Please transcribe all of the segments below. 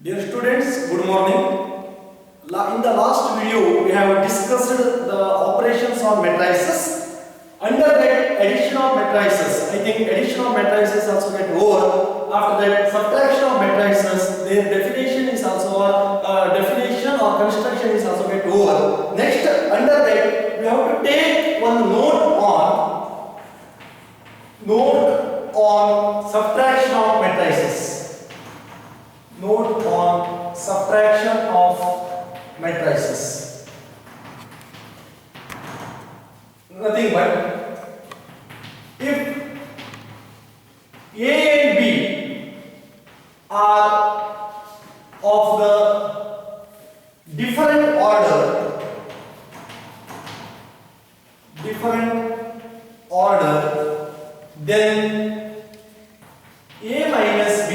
Dear students, good morning. In the last video, we have discussed the operations on matrices. Under that, addition of matrices. I think addition of matrices also get over. After that, subtraction of matrices. Their definition is also definition or construction is also get over. Next, under that, we have to take one note on subtraction of matrices. Note on subtraction of matrices. Nothing but if A and B are of the different order, then A minus B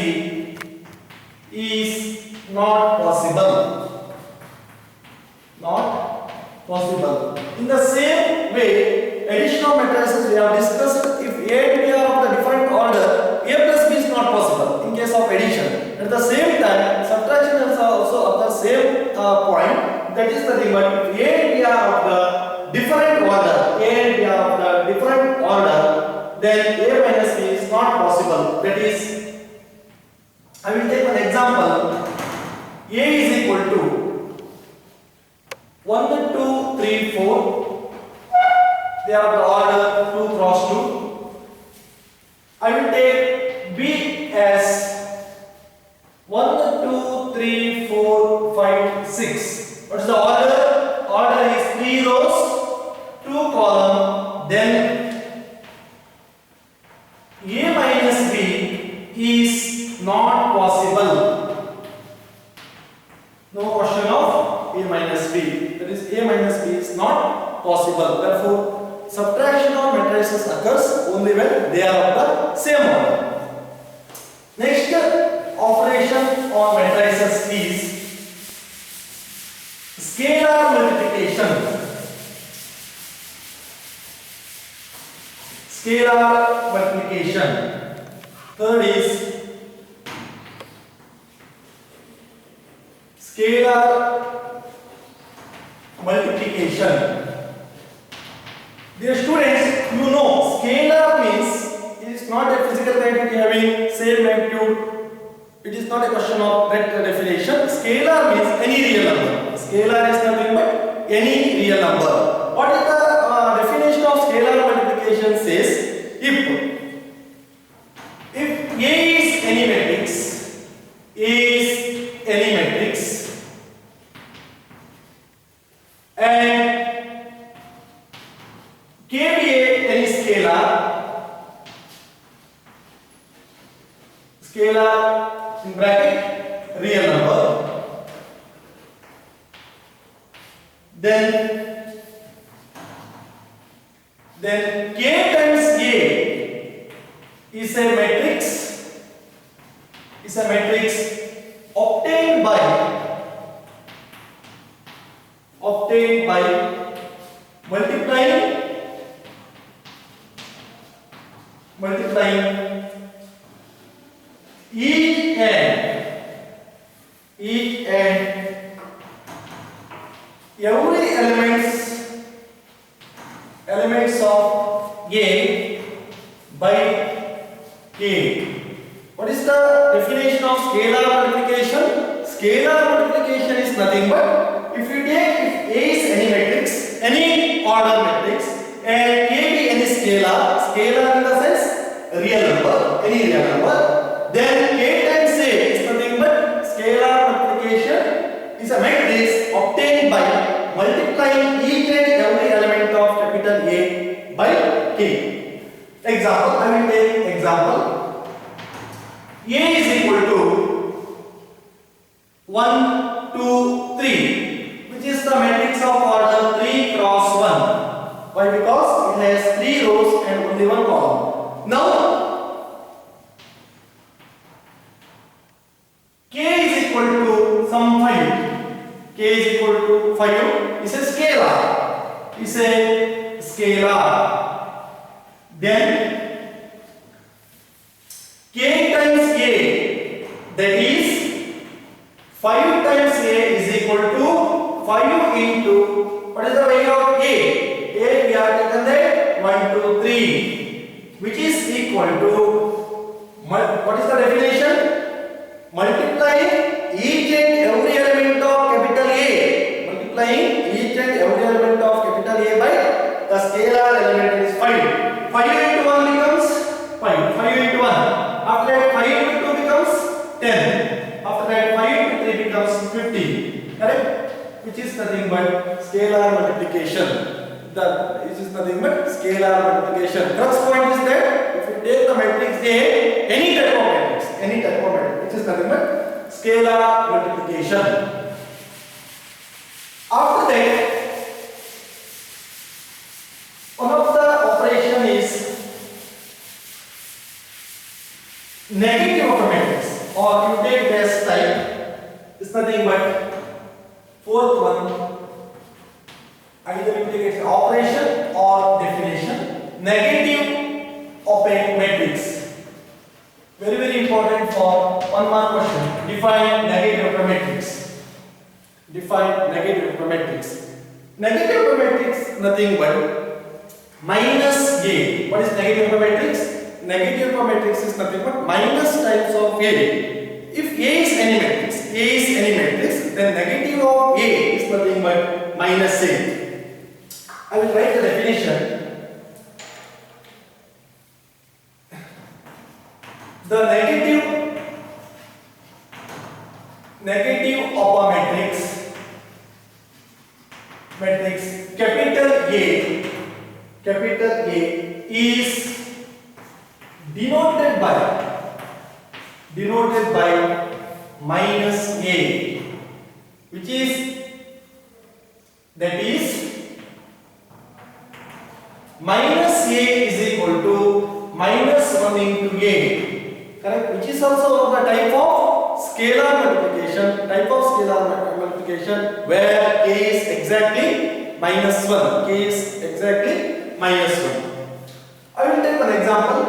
is not possible. In the same way, addition of matrices we have discussed. If A and B are of the different order, A plus B is not possible in case of addition. At the same time, subtraction is also of the same point. That is the thing. But if A and B are of the different order, then A minus B is not possible. That is, I will take an example. A is equal to 1, 2, 3, 4. They are the order 2 cross 2. I will take B as 1, 2, 3, 4, 5, 6. What is the order? Order is 3 rows, 2 column. Then A minus B is not possible. No question of A minus B. That is, A minus B is not possible. Therefore, subtraction of matrices occurs only when they are of the same order. Next operation on matrices is scalar multiplication. Third is scalar multiplication. Dear students, you know scalar means it is not a physical quantity having same magnitude. It is not a question of that definition. Scalar means any real number. Scalar is nothing but any real number. What is the definition of scalar multiplication says? If A is any matrix, and K be any scalar in bracket real number, then K times A is a matrix obtained by multiplying each and every elements of A by K. What is the definition of scalar multiplication? Scalar multiplication is nothing but if A is any matrix, any order matrix, and K be any scalar in the sense real number, any real number, then K times A is nothing but scalar multiplication is a matrix obtained by multiplying each and every element of capital A by K. Example, I will take example. A is equal to 1, 2, 3, which is the matrix of order 3 cross 1. Why? Because it has 3 rows and only 1 column. Now, K is equal to some 5. K is equal to 5 is a scalar. Then K times A, that is 5 times A is equal to 5 into, what is the value of A? A we have taken that 1, 2, 3, which is equal to, what is the definition? Multiplying each and every element of capital A. Multiplying each and every element of capital A by the scalar element is 5. 5 into 1 becomes 5. 5 into 1. After that 5 into 2 becomes 10. After that 5 into 3 becomes 50. Correct? Which is nothing but scalar multiplication. Which is nothing but scalar multiplication. Crux point is that if you take the matrix A, any type of matrix, which is nothing but scalar multiplication. After that, one of the operation is negative of a matrix, or you take this type, is nothing but fourth one, either you take its operation or definition. Negative of a matrix. Very, very important for 1 mark question. Define negative of a matrix. Define negative of a matrix. Negative of a matrix, nothing but minus A. What is negative of a matrix? Negative of a matrix is nothing but minus times of A. If A is any matrix, then negative of A is nothing but minus A. I will write the definition. The negative of a matrix capital A is denoted by minus A, which is, that is, minus A is equal to minus 1 into A. Correct? Which is also of the type of scalar multiplication, where A is exactly minus 1. K is exactly minus 1. I will take an example.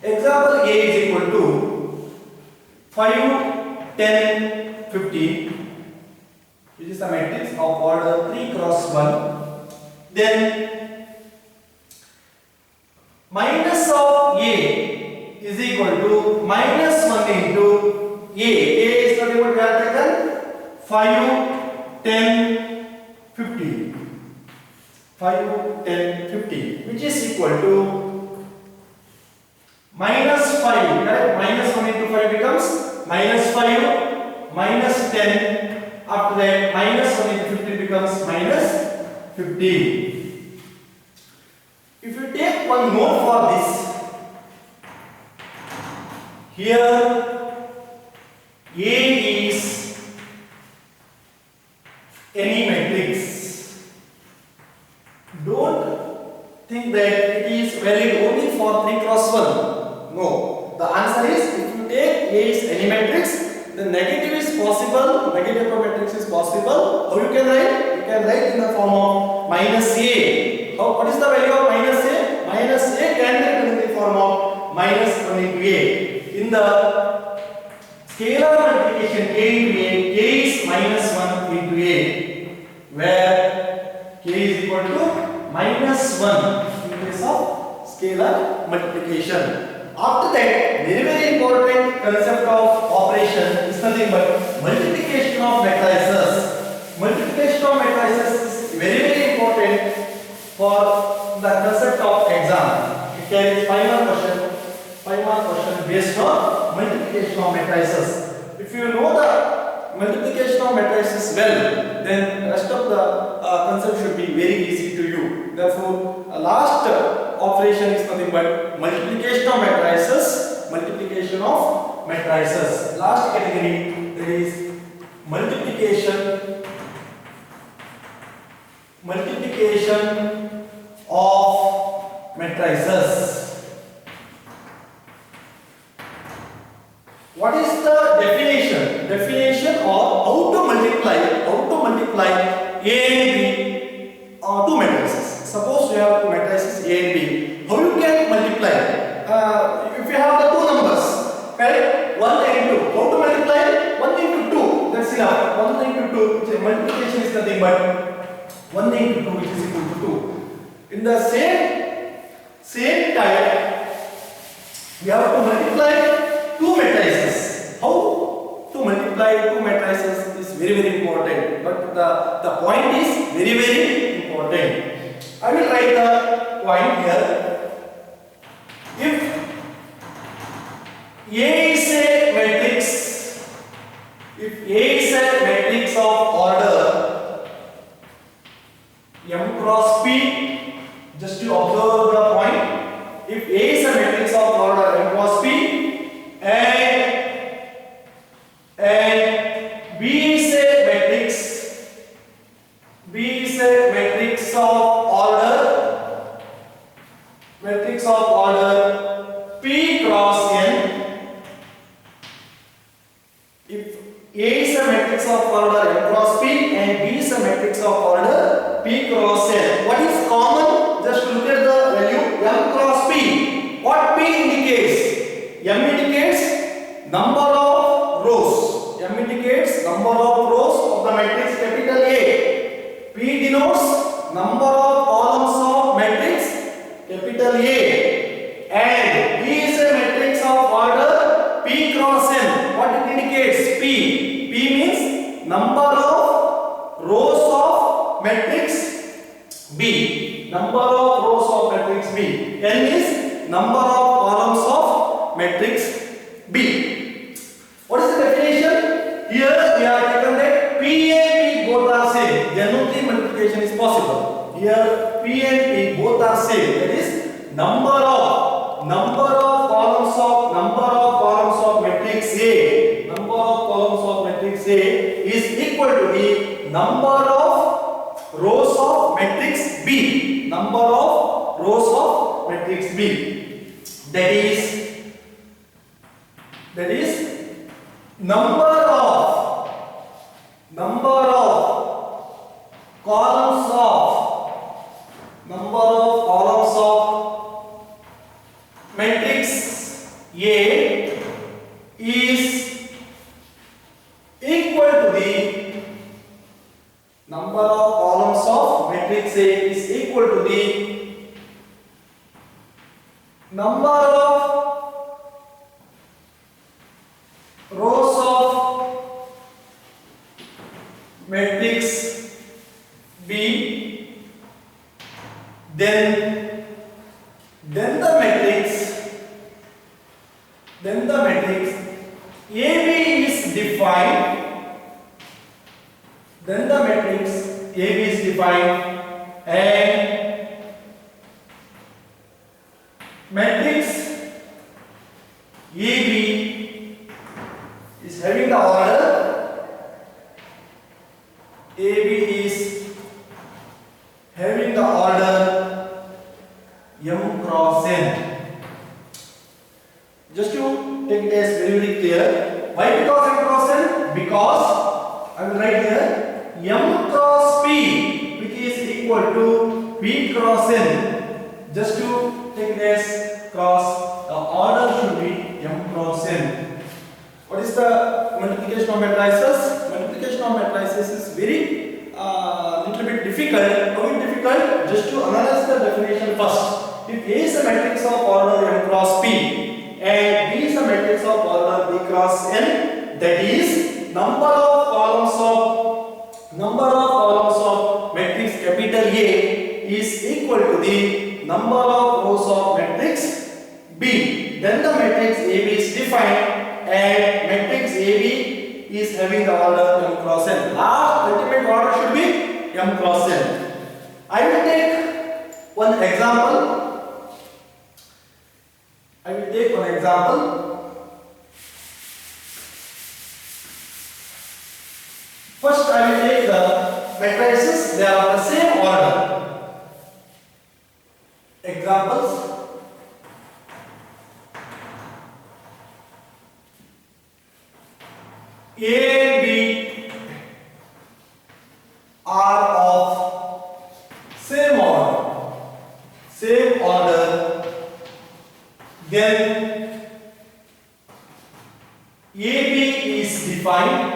Example A is equal to 5, 10, 50, which is a matrix of order 3 cross 1. Then minus of A is equal to minus 1 into A. A is nothing but we have taken 5, 10, 50. 5, 10, 50, which is equal to minus 5. Correct? Minus 1 into 5 becomes minus 5, minus 10. After that, minus 1 into 50 becomes minus 50. If you take one note for this, here A is any matrix. Don't think that it is valid only for 3 cross 1. No. The answer is, if you take A is any matrix, then negative is possible. Negative of a matrix is possible. How you can write? You can write in the form of minus A. What is the value of minus A? Minus A can be written in the form of minus 1 into A. In the scalar multiplication A into A, K is minus 1 into A, where K is equal to minus 1 in case of scalar multiplication. After that, very, very important concept of operation is nothing but multiplication of matrices. Multiplication of matrices is very, very important for the concept of exam. It carries 5 mark question based on multiplication of matrices. If you know the multiplication of matrices well, then the rest of the concept should be very easy to you. Therefore, last operation is nothing but multiplication of matrices. Multiplication of matrices. Last category, there is multiplication of matrices. What is the definition? Definition of how to multiply A and B or two matrices. Suppose you have two matrices A and B. How you can multiply? If you have the two numbers, correct? 1 and 2. How to multiply? 1 into enough. 1 into 2, which is multiplication is nothing but 1 into 2, which is equal to 2. In the same time, we have to multiply two matrices. How to multiply two matrices is very important. But the point is very important. I will write the point here. If A is a matrix, if A is a matrix of order M cross P, just to observe the point. If A is a matrix of order M cross P and B is a matrix of order P cross N. If A is a matrix of order M cross P and B is a matrix of order P cross N, what is common? Just look at the value M cross P. What P indicates? M indicates number of rows. M indicates number of rows of the matrix capital A. P denotes number of columns of matrix capital A. And B is a matrix of order P cross N. What it indicates? P. P means number of rows of matrix B. Number of rows of matrix B. N is number of columns of matrix B. What is the definition? Here we have taken that P and P both are same. Then only multiplication is possible. Here P and P both are same. That is number of columns of matrix A. Number of columns of matrix A is equal to the number of rows of matrix B. Number of rows of matrix B. That is number of columns of matrix A is equal to the number of columns of matrix A is equal to the number of rows of matrix B. Then the matrix AB is defined. Then the matrix AB is defined and matrix AB is having the order. AB is having the order M cross N. Just to take it as very clear. Why because M cross N? Because I will write here M cross P, which is equal to P cross N. Just to take it as cross, the order should be M cross N. What is the multiplication of matrices? Multiplication of matrices is very little bit difficult. How is difficult? Just to analyze the definition first. If A is a matrix of order M cross P and B is a matrix of order B cross N, that is number of columns of matrix capital A is equal to the number of rows of matrix B. Then the matrix AB is defined and matrix AB is having the order M cross N. Last ultimate order should be M cross N. I will take one example. First I will take the matrices. They are of the same order. Examples. A and B are of same order. Then AB is defined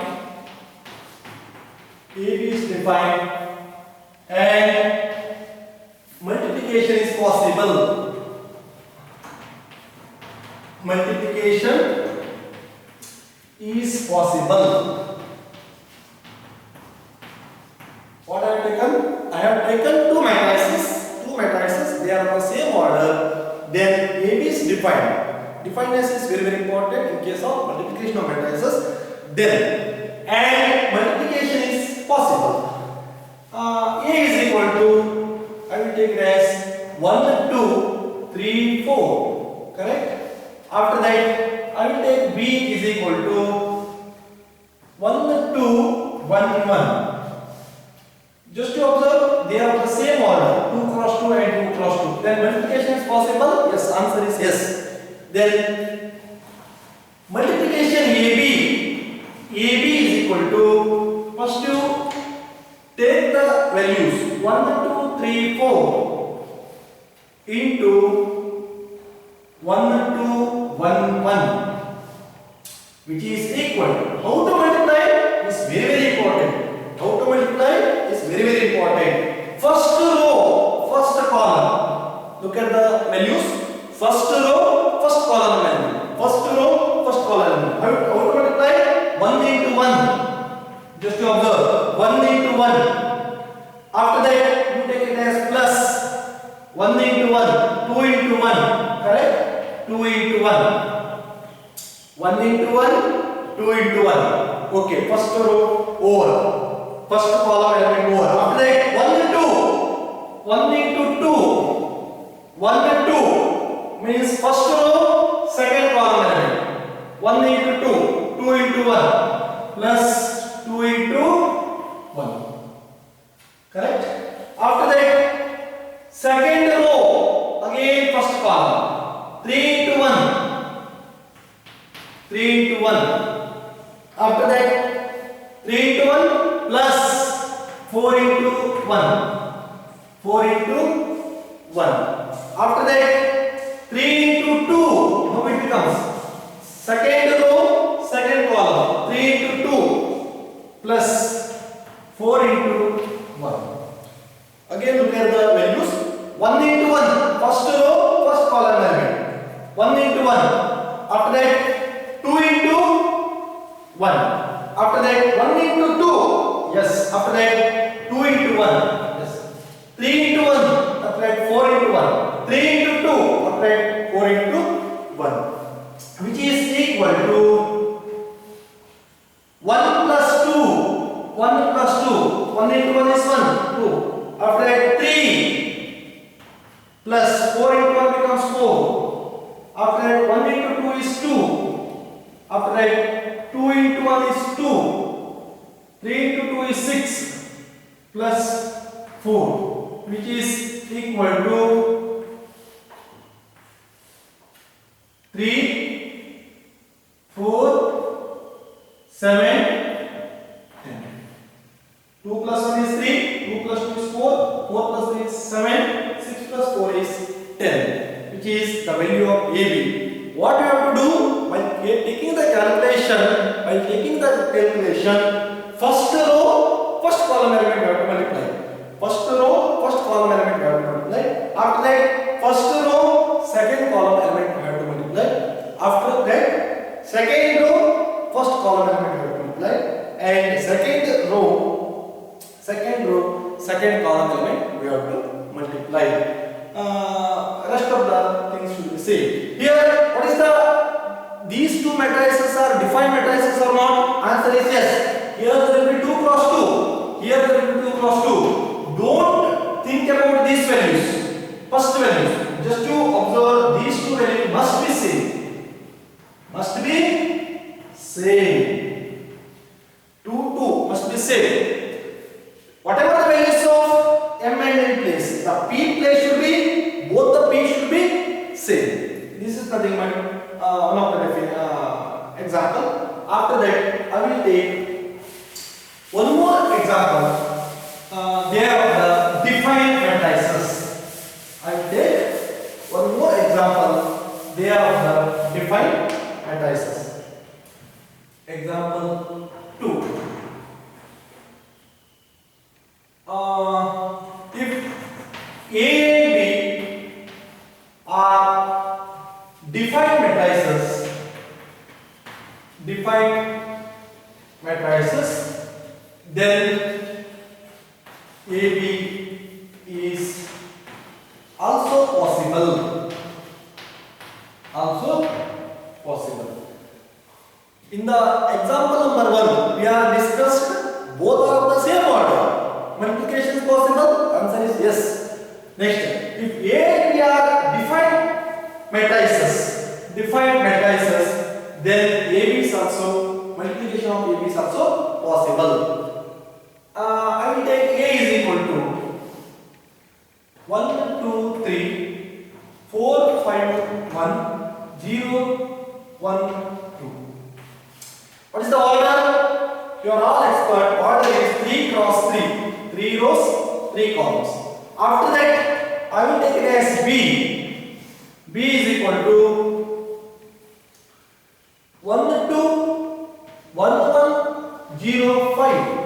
AB is defined and multiplication is possible. Multiplication is possible. What I have taken? I have taken two matrices. Two matrices. They are of the same order. Then AB is defined. Definedness is very very important in case of multiplication of matrices. Then and multiplication is possible. A is equal to, I will take it as 1, 2, 3, 4. Correct? After that, I will take B is equal to 1, 2, 1, 1. Just to observe, they are of the same order, 2 cross 2 and 2 cross 2. Then multiplication is possible? Yes, answer is yes. Then multiplication AB is equal to, first you take the values 1, 2, 3, 4 into 1, 2, 1, 1, which is equal to, how to multiply is very very important. How to multiply is very very important. First row, first column. Look at the values. First row, first column value. First row, first column. How to multiply? 1 into 1. Just to observe. 1 into 1. After that, you take it as plus. 1 into 1. 2 into 1. Correct? 2 into 1. 1 into 1. 2 into 1. Okay, first row over. First column element over. After that, 1 into 2. 1 into 2. 1 into 2 means first row, second column element. 1 into 2. 2 into 1 plus 2 into 1. Correct? After that, second row, again first column. 3 into 1. 3 into 1. After that, 3 into 1 plus 4 into 1. 4 into 1. After that, 3 into 2. How it becomes? Second row, second column. 3 into 2 plus 4 into 1. Again look at the values. 1 into 1. First row, first column element. 1 into 1. After that, 2 into 1. After that, 1 into 2. Yes. After that, 2 into 1. Yes. 3 into 1. After that, 4 into 1. 3 into 2. After that, 4 into 1. Which is equal to 1 plus 2. 1 plus 2. 1 into 1 is 1. 2. After that, 3. Plus 4 into 1 becomes 4. After that, 1 into 2 is 2. After that, 2 into 1 is 2. 3 into 2 is 6. Plus 4. Which is equal to 3, 4, 7, 10. 2 plus 1 is 3. 2 plus 2 is 4. 4 plus 3 is 7. 6 plus 4 is 10. Which is the value of AB. What you have to do by taking the calculation, first row, first column element you have to multiply. First row, first column element you have to multiply. After that, first row, second column element you have to multiply. After that, second row, first column element you have to multiply. And second row, second column element we have to multiply. Rest of the things should be same. Here, what is these two matrices are defined matrices or not? Answer is yes. Here there will be 2 cross 2. Here there will be 2 cross 2. Don't think about these values. First values. Just to observe, these two values must be same. Must be same. 2 must be same. Whatever the values of m and n place, the p place should be, both the p should be same. This is nothing but one of the example. After that, I will take one more example. They are the defined matrices. I will take one more example. They are the defined matrices. Example 2. defined matrices, then AB is also possible. Also possible. In the example number 1, we have discussed both are of the same order. Multiplication is possible? Answer is yes. Next, if A and B are defined matrices, then AB is also, multiplication of AB is also possible. I will take A is equal to 1, 2, 3, 4, 5, 1, 0, 1, 2. What is the order? You are all expert. Order is 3 cross 3. 3 rows, 3 columns. After that, I will take it as B. B is equal to 1, 2, 1, 1, 0, 5.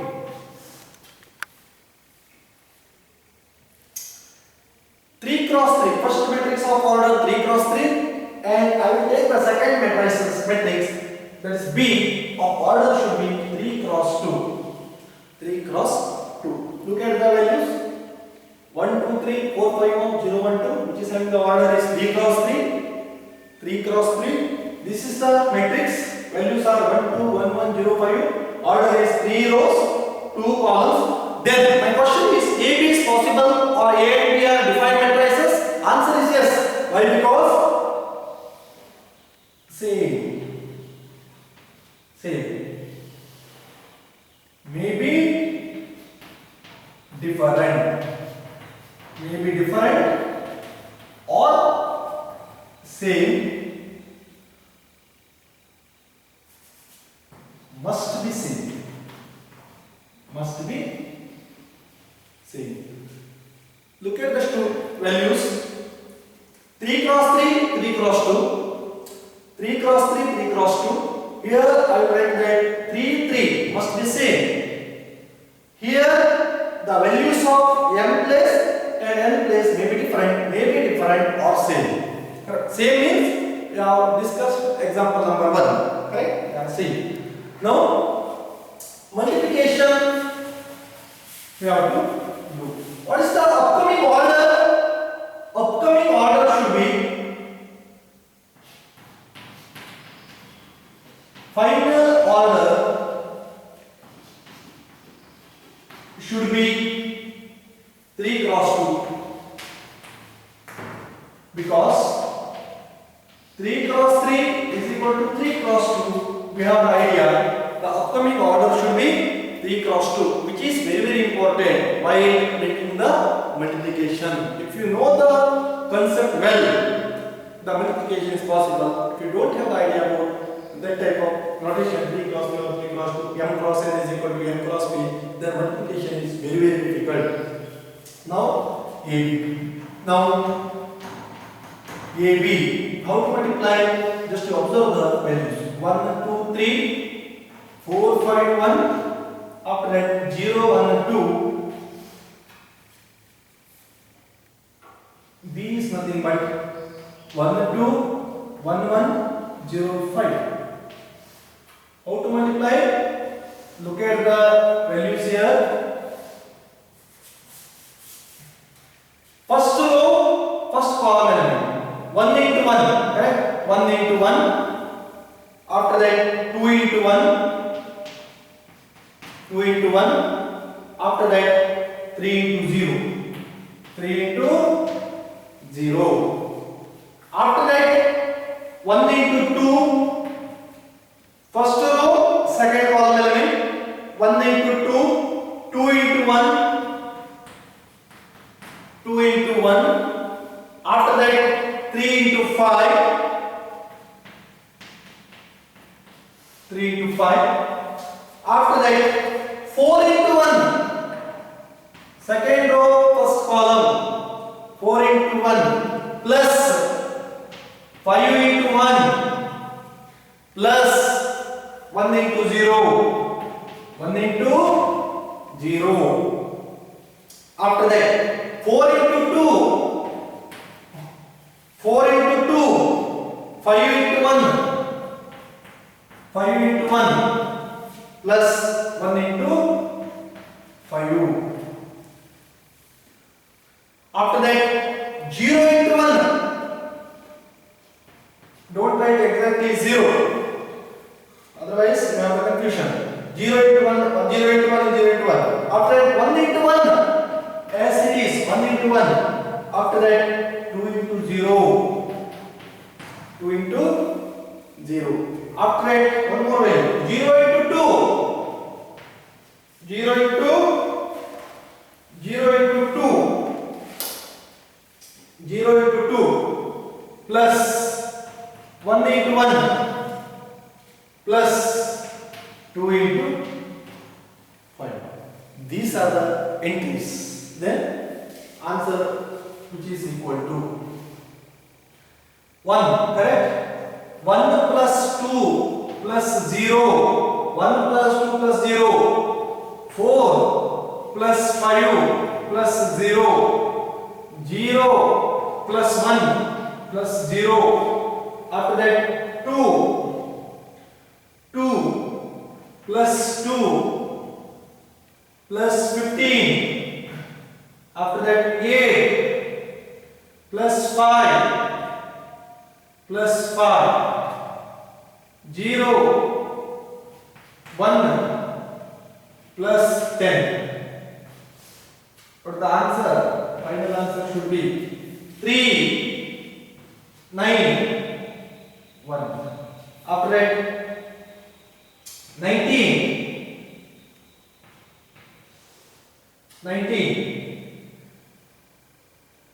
Three cross 3. First matrix of order 3 cross 3, and I will take the second matrix, that is B, of order should be 3 cross 2. 3 cross 2. Look at the values. 1, 2, 3, 4, 5, 1, 0, 1, 2, which is having the order is 3 cross 3. 3 cross 3. This is the matrix. Values are 1, 2, 1, 1, 0, 5. Order is 3 rows, 2 columns. Then my question is, AB is possible or A and B are defined matrices? Answer is yes. Why? Because same. Maybe different. Or same. Must be same. Look at the two values. 3 cross 3, 3 cross 2. 3 cross 3, 3 cross 2. Here I will write that 3, 3 must be same. Here the values of m place and n place may be different or same. Correct. Same means we have discussed example number 1. Correct? Yeah, same. Now multiplication we have to do. What is the upcoming order? Upcoming order should be final order should be 3 cross 2, because 3 cross 3 is equal to 3 cross 2. We have the idea the upcoming order should be 3 cross 2, which is very important while making the multiplication. If you know the concept well, the multiplication is possible. If you don't have the idea about that type of notation, 3 cross 3 or 3 cross 2, m cross n is equal to m cross p, then multiplication is very difficult. Now AB, how to multiply? Just to observe the values. 1, 2, 3, 4, 5, 1. After that 0, 1, 2. B is nothing but 1, 2, 1, 1, 0, 5. How to multiply? Look at the values here. First row, first column element. 1 into 1, correct? 1 into 1. After that 2 into 1. 2 into 1. After that 3 into 0. 3 into 0. After that 1 into 2. First row, second column element. 1 into 2. 2 into 1. 2 into 1. After that 3 into 5. 3 into 5. After that 4 into 1. Second row, first column. 4 into 1 plus 5 into 1 plus 1 into 0. 1 into 0. After that 4 into 2. 4 into 2. 5 into 1. 5 into 1 plus 1 into 5. After that 0 into 1. Don't write exactly 0. Otherwise you have the confusion. 0 into 1, 0 into 1 is 0 into 1. After that 1 into 1. As it is 1 into 1. After that 2 into 0. 2 into 0. After that one more way. 0 into 2. 0 into 0 into 2. 0 into 2 plus 1 into 1 plus 2 into 5. These are the entries. Then answer which is equal to 1, correct? 1 plus 2 plus 0. 1 plus 2 plus 0. 4 plus 5 plus 0. 0 plus 1 plus 0. After that 2. 2 plus 2 plus 15. After that 8 plus 5 plus 5. 0 1 plus 10. But the answer, final answer should be 3 9 1. After that 19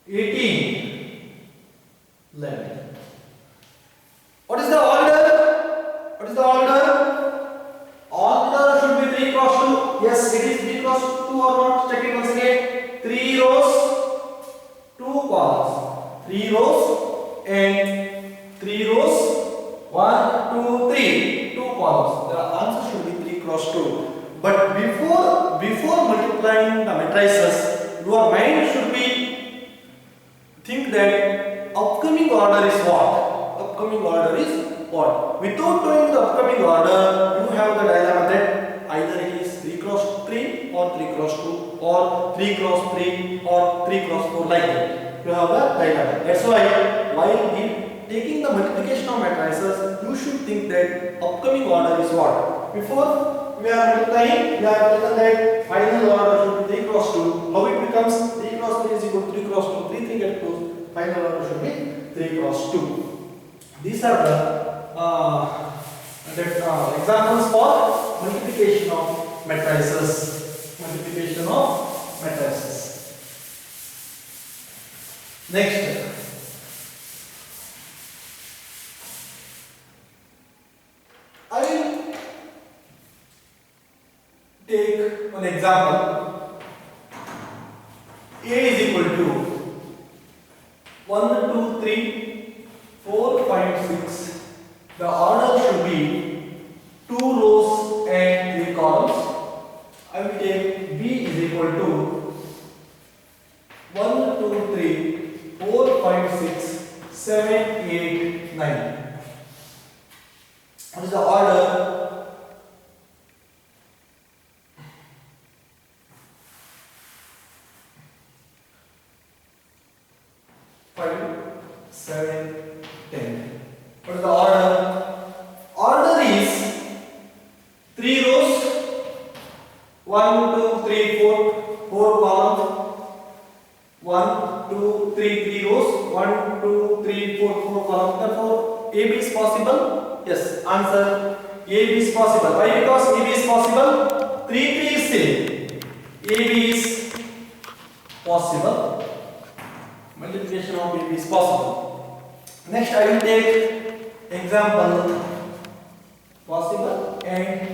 18 11. What is the order? What is the order? Order should be 3 cross 2. Yes, it is 3 cross 2 or not? Check it once again. 3 rows, 2 columns. 3 rows and 3 rows. 1, 2, 3. 2 columns. The answer should be 3 cross 2. But before multiplying the matrices, your mind should be think that upcoming order is what? Upcoming order is what? Without knowing the upcoming order, you have the dilemma that either it is 3 cross 3 or 3 cross 2 or 3 cross 3 or 3 cross 4 like that. You have the dilemma. That's why while taking the multiplication of matrices, you should think that upcoming order is what? Before we are multiplying, we have taken that final order should be 3 cross 2. How it becomes 3 cross 3 is equal to 3 cross 2. 3 get close. Final order should be 3 cross 2. These are the examples for multiplication of matrices. Multiplication of matrices. Next, I will take one example. A is equal to 1, 2, 3, 4, 5, 6. The order should be 2 rows and 3 columns. I will take B is equal to 1, 2, 3, 4, 5, 6, 7, 8, 9. What is the order? Five, 7, 10. What is the order? Order is 3 rows, 1, 2, 3, 4, 4 columns. 1, 2, 3, 3 rows, 1, 2, 3, 4, 4 columns. Therefore, AB is possible. Yes, answer AB is possible. Why? Because AB is possible. 3, 3 is same. AB is possible. Multiplication of AB is possible. Next, I will take example possible and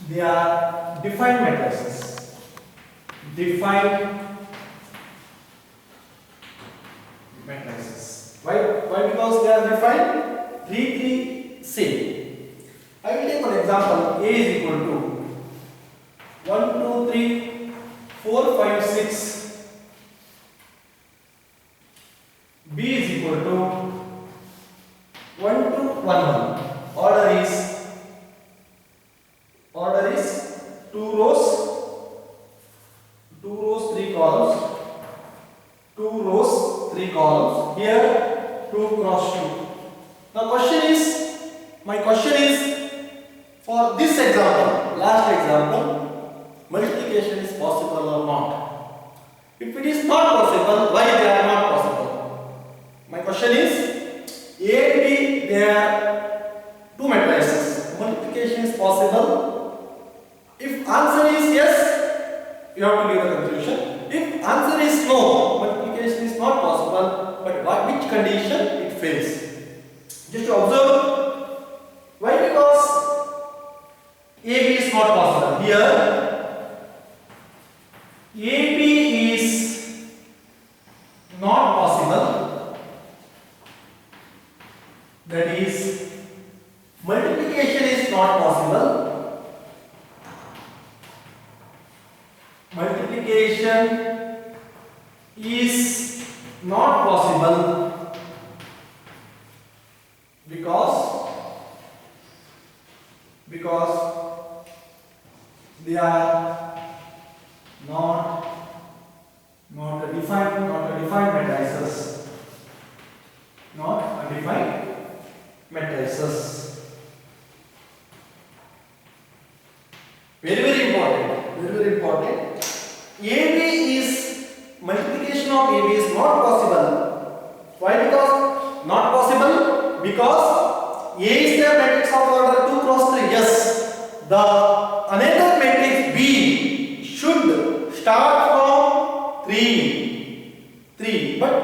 they are defined matrices. Defined matrices. Why? Because they are defined. 3, 3 same. I will take one example. A is equal to 1, 2, 3, 4, 5, 6. B is equal to 1, 2, 1, 1. Order is For this example, last example, multiplication is possible or not? If it is not possible, why they are not possible? My question is, A and B, they are two matrices. Multiplication is possible. If answer is yes, you have to give the conclusion. If answer is no, multiplication is not possible, but which condition it fails? Just to observe, why? Because AB is not possible. Here, AB is not possible. That is, multiplication is not possible. Multiplication is not possible because they are not a defined matrices. Not a defined matrices. Very important. Very important. AB is multiplication of AB is not possible. Why? Because not possible because A is the matrix of order 2 cross 3. Yes, the another matrix B should start from 3, but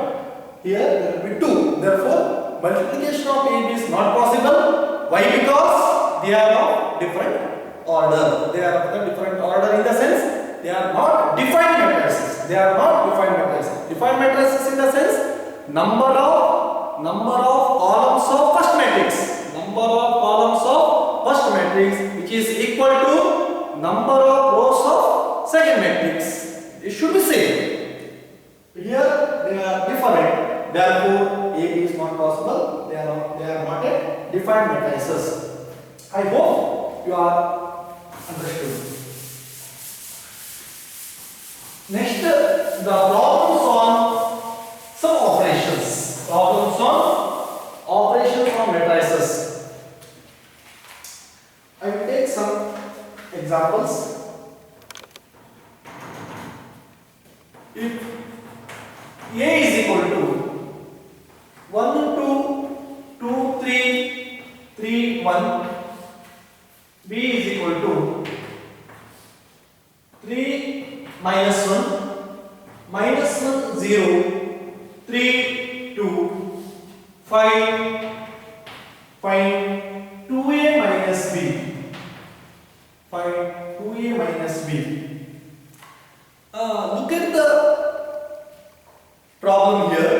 here there will be 2. Therefore, multiplication of AB is not possible. Why? Because they are of different order. They are of the different order in the sense they are not defined matrices. They are not defined matrices. Defined matrices in the sense number of columns of first matrix. Number of columns of first matrix which is equal to number of rows of second matrix. It should be same. Here they are different. Therefore, AB is not possible. They are not a defined matrices. I hope you are understood. Next, the problems on some operations. Problems on operations on matrices. I will take some examples. If A is equal to 1, 2, 2, 3, 3, 1, B is equal to 3 minus 1, 0, 3, 2, 5, find 2A minus B. Find 2A minus B. Look at the problem here.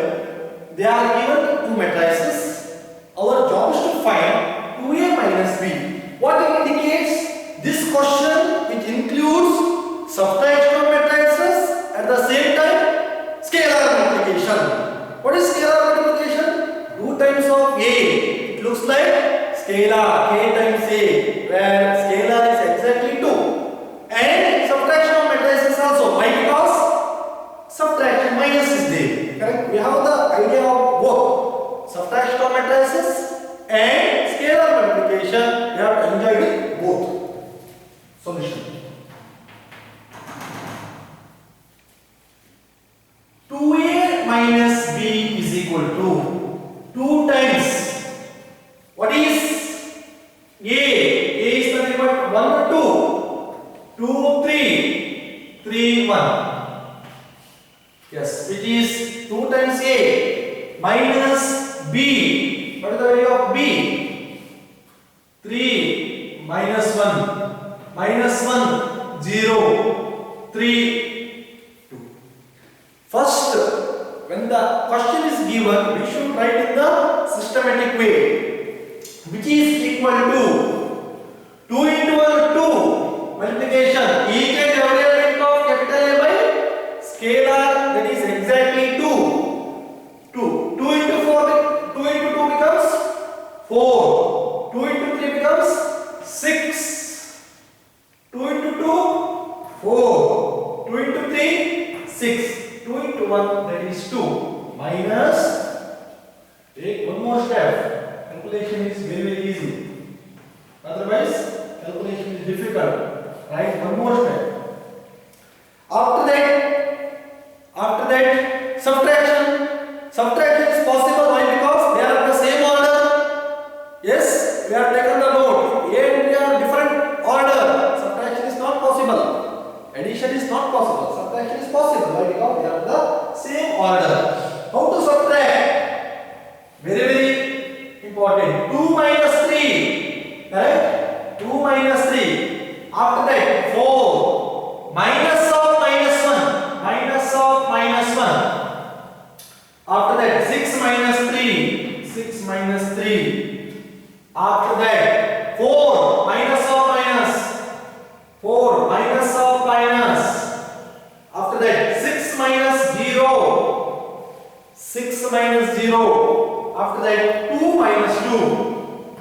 They are given two matrices. Our job is to find 2A minus B. What it indicates? This question which includes subtraction of matrices at the same time scalar multiplication. What is scalar multiplication? 2 times of A. It looks like scalar K times A, where scalar is exactly 2. And subtraction of matrices also. Why? Because subtraction minus is there. Correct? We have the idea of both subtraction of matrices and scalar multiplication. We have to enjoy with both. Solution. 2A minus B is equal to 2 times. What is A? A is nothing but 1 or 2. 2, 3. 3, 1. Yes, which is 2 times A minus B. What is the value of B? 3 minus 1. Minus 1, 0. 3, 2. First, when the question is given, we should write in the systematic way, which is equal to 2 into 1, 2 multiplication each and every element of capital A by scalar, that is exactly 2. 2 into 4, 2 into 2 becomes 4. 2 into 3 becomes 6. 2 into 2, 4. 2 into 3, 6. 2 into 1, that is 2. Minus, take one more step. Calculation is very easy. Otherwise, calculation is difficult, right? One more step. After that, subtraction. Subtraction is possible. Why? Because they are the same order. Yes, we have taken the note. A and B are different order. Subtraction is not possible. Addition is not possible. Subtraction is possible. Why? Because they are the same order. How to subtract? Very, very important. 2 minus 3. Correct? 2 minus 3. After that, 4. Minus of minus 1. Minus of minus 1. After that, 6 minus 3. 6 minus 3. After that, 4 minus of minus. 4 minus of minus. After that, 6 minus 0. 6 minus 0. After that, 2 minus 2.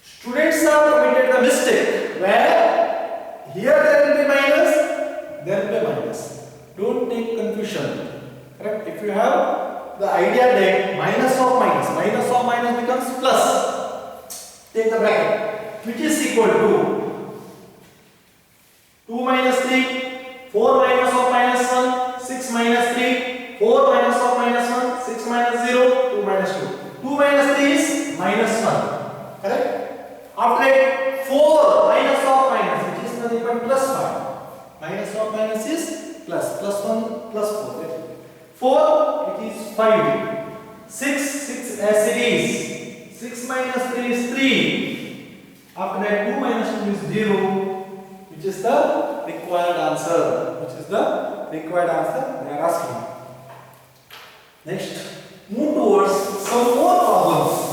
Students have committed the mistake where here there will be minus, there will be minus. Don't take confusion. Correct? If you have the idea that minus of minus becomes plus. Take the bracket, which is equal to 2 minus 3, 4 minus of minus 1, 6 minus 3, 4 minus of minus 1, 6 minus 0, 2 minus 2. 2 minus 3 is minus 1. Correct? After that, 4 minus of minus, which is nothing but plus 5. Minus of minus is plus 1, plus 4. 4, which is 5. 6 as it is. 6 minus 3 is 3. After that, 2 minus 2 is 0, which is the required answer. They are asking. Next, move towards some more problems.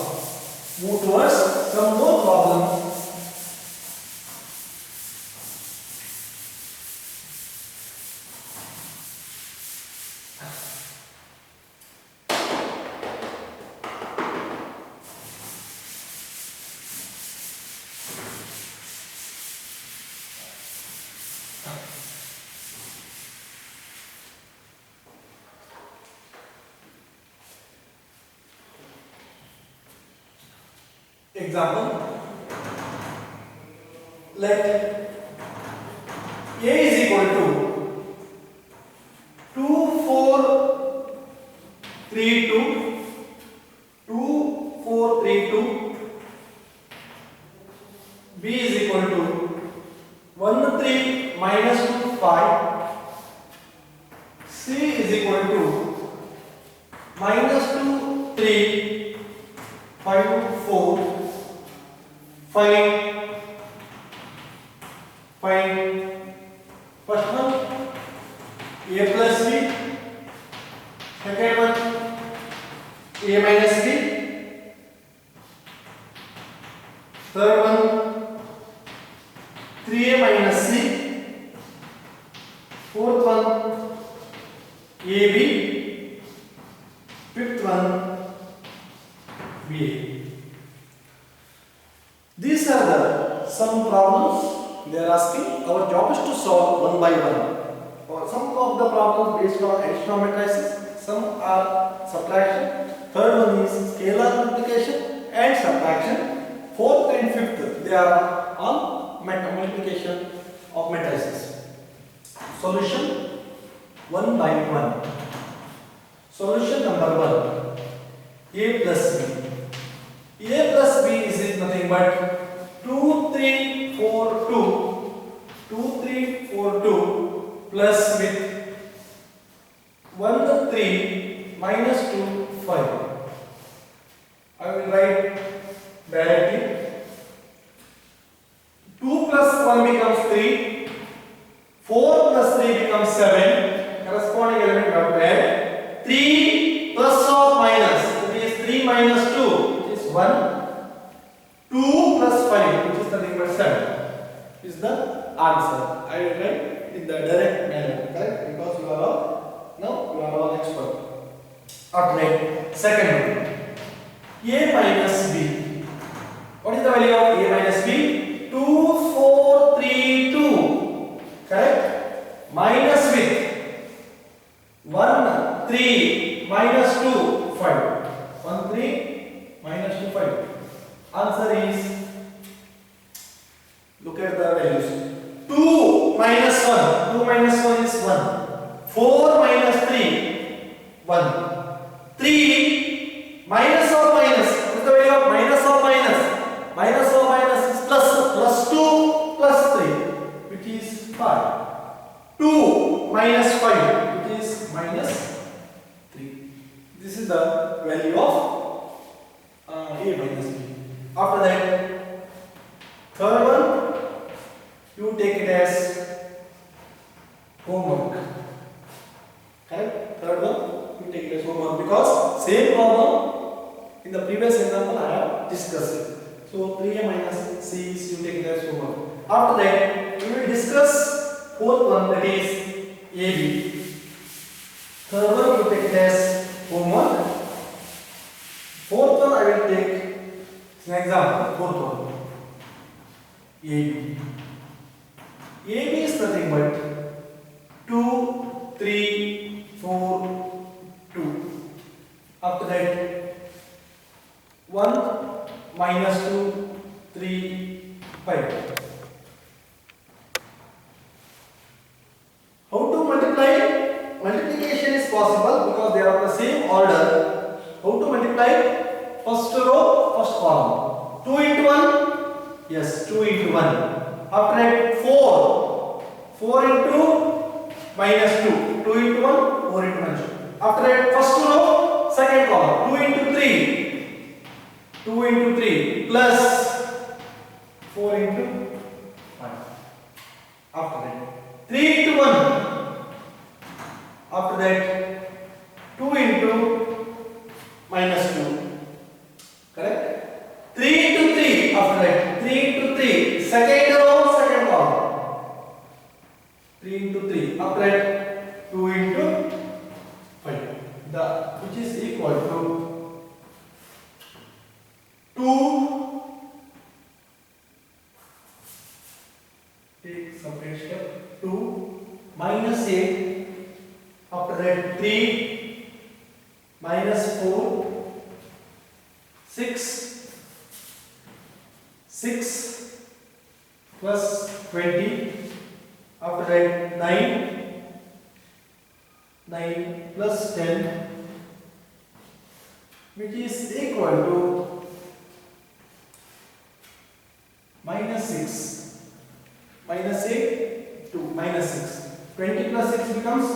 Example, let A is equal to 2, 4, 3, 2, 2, 4, 3, 2. B is equal to 1, 3, minus 2, 5. C is equal to minus 2, 3, 5, 4. Find first one A plus B, second one A minus B, third one 3A minus C, fourth one AB, fifth one BA. These are the some problems they are asking. Our job is to solve one by one. For some of the problems based on additional matrices, some are subtraction. Third one is scalar multiplication and subtraction. Fourth and fifth they are on multiplication of matrices. Solution one by one. Solution number 1. A plus B. A plus B is nothing but 2, 3, 4, 2. 2, 3, 4, 2 plus with 1, 3 minus 2, 5. I will write directly. 2 plus 1 becomes 3. 4 plus 3 becomes 7. Corresponding element we have to add. 3 plus of minus. It is 3 minus 2. 1, 2 plus 5, which is nothing but 7, is the answer. I will write in the direct manner, correct? Because you are all expert. Alright, second one, A minus B. What is the value of A minus B? 2, 4, 3, 2, correct? Minus with 1, 3, minus 2, 5. 1, 3, minus 2, 5. Answer is Look at the values. 2 minus 1. 2 minus 1 is 1. 4 minus 3, 1. 3 minus or minus. What is the value of minus or minus? Minus or minus is plus. Plus 2 plus 3, which is 5. 2 minus 5, which is minus 3. This is the value of A minus B. After that, third one, you take it as homework. Correct? Third one, you take it as homework because same problem in the previous example I have discussed. So 3A minus C is you take it as homework. After that, we will discuss fourth one, that is AB. Third one you take it as homework. Fourth one I will take an example. Fourth one, AB. AB is nothing but 2, 3, 4, 2. After that, 1 minus 2, 3, 5. How to multiply? Multiplication is possible because they are of the same order. How to multiply? First row, first column. 2 into 1? Yes, 2 into 1. After that, 4. 4 into minus 2. 2 into 1, 4 into minus 2. After that, first row, second column. 2 into 3. 2 into 3 plus 4 into 1. After that, 3 into 1. After that, 2 into minus 2. Correct? 3 into 3. After that, 3 into 3. Second row, second column. 3 into 3. After that, 2 into 5. Which is equal to 2. Take separate step. 2 minus 8. After that, 3 minus 4. 6. 6 plus 20. After that, 9. 9 plus 10, which is equal to minus 6. Minus 8 to minus 6. 20 plus 6 becomes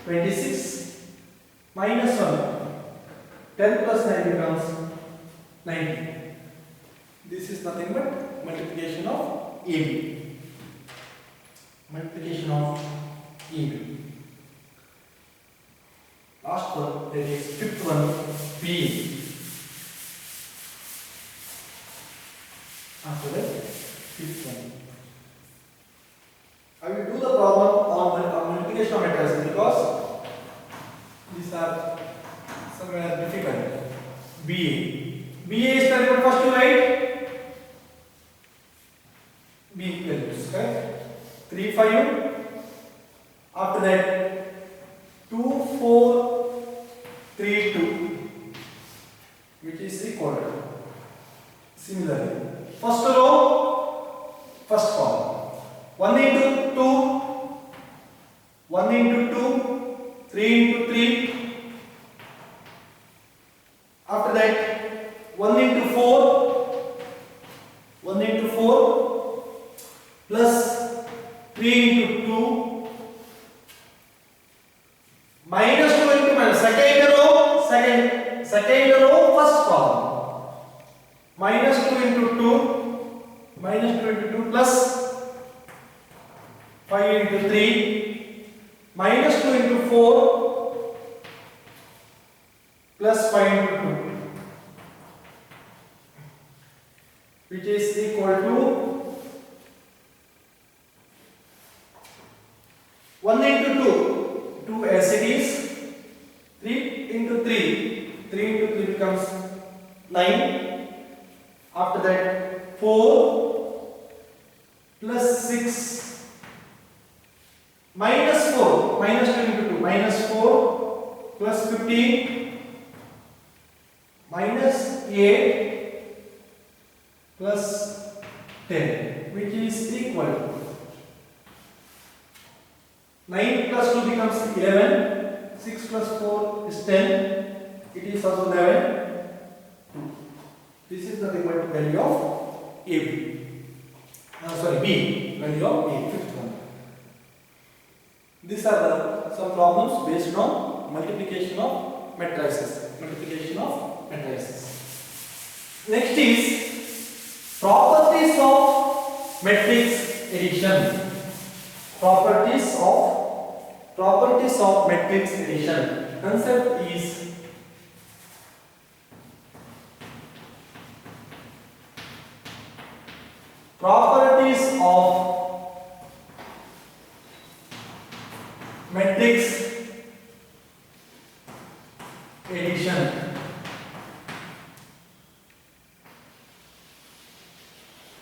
26. Minus 1. 10 plus 9 becomes 90. This is nothing but multiplication of AB. Multiplication of AB. Last one, that is fifth one, B. After that, fifth one. I will do the problem on multiplication of matrices because these are somewhere difficult. BA. BA is the first to write B values, correct? 3, 5. After that, 2, 4, 3, 2, which is equal to. Similarly, first row, first column. 1 into 2, 1 into 2, 3 into 3. After that, 1 into 4, 1 into 4 plus 3 into 2 minus 2 into minus second row first column minus 2 into 2 plus 5 into 3 minus 2 into 4 plus 5 into 2, which is equal to 1 into 2 as it is, 3 into 3 into 3 becomes 9. After that, 4 plus 6 minus 4, minus 2 into 2, minus 4 plus 15 minus 8 plus 10, which which is equal to 9 plus 2 becomes 11, 6 plus 4 is 10, it is also 11. This is the value of AB. B, value of A, fifth one. These are some problems based on multiplication of matrices. Next is properties of matrix addition. Properties of matrix addition. Concept is properties of matrix addition.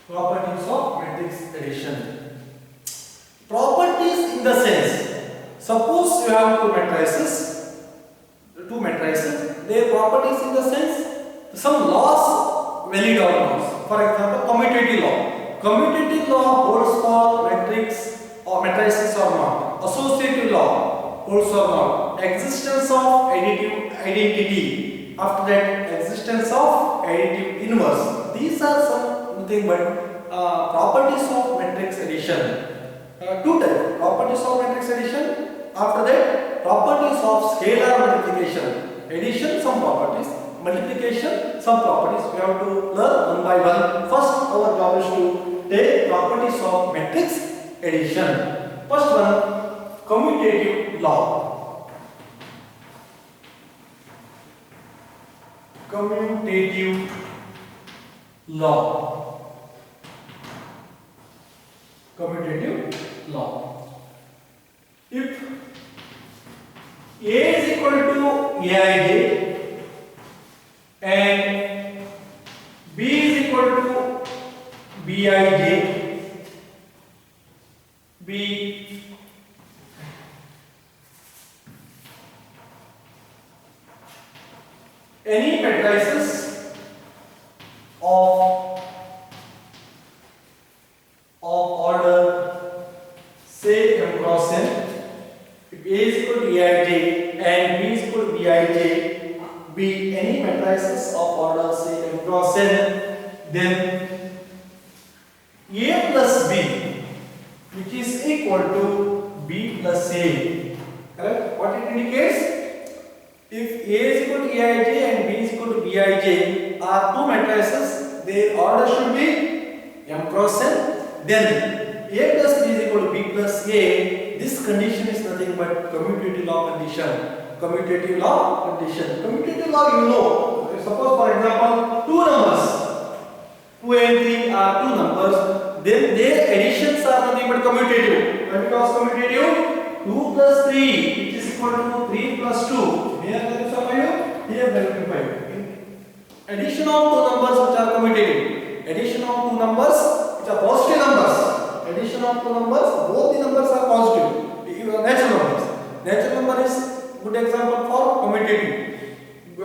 Properties of matrix addition. Properties in the sense, suppose you have two matrices, their properties in the sense, some laws valid or not. For example, commutative law. Commutative law holds for matrices or not. Associative law holds or not. Existence of additive identity. After that, existence of additive inverse. These are some nothing but properties of matrix addition. Two types: properties of matrix addition. After that, properties of scalar multiplication. Addition, some properties. Multiplication, some properties. We have to learn one by one. First, our job is to take properties of matrix addition. First one, commutative law. Commutative law. Commutative law. If A is equal to Aij and B is equal to Bij, B any matrices of order say m cross n, if A is equal to Aij and B is equal to Bij, be any matrices of order say m cross n, then A plus B, which is equal to B plus A. Correct? What it indicates? If A is equal to Aij and B is equal to Bij are two matrices, their order should be m cross n. Then A plus B is equal to B plus A. This condition is nothing but commutative law condition. Commutative law condition. Commutative law, you know. Suppose for example, two numbers, 2 and 3 are two numbers, then their additions are nothing but commutative. When it was commutative, 2 plus 3, which is equal to 3 plus 2. Here values are 5, here value 5. Addition of two numbers which are commutative. Addition of two numbers which are positive numbers. Addition of two numbers, both the numbers are positive. Natural numbers. Natural number is good example for commutative. 2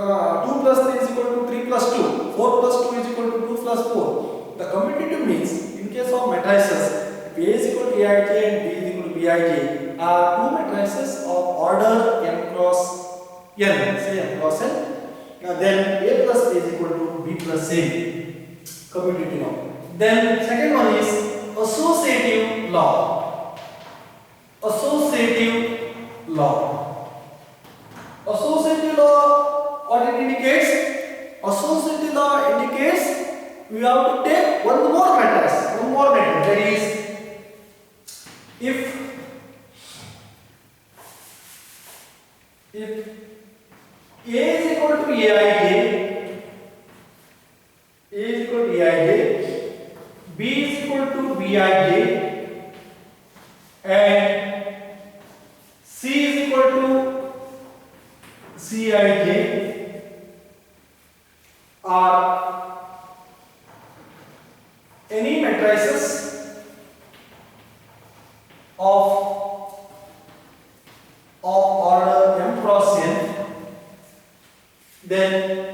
plus 3 is equal to 3 plus 2. 4 plus 2 is equal to 2 plus 4. The commutative means, in case of matrices, if A is equal to Aij and B is equal to Bij are two matrices of order m cross n, say m cross n, then A plus B is equal to B plus A. Commutative law. Then second one is associative law. Associative law. Associative law, what it indicates? Associative law indicates we have to take one more matrix. That is, if A is equal to Aij, B is equal to Bij, and C is equal to Cij, are any matrices of order m cross n, then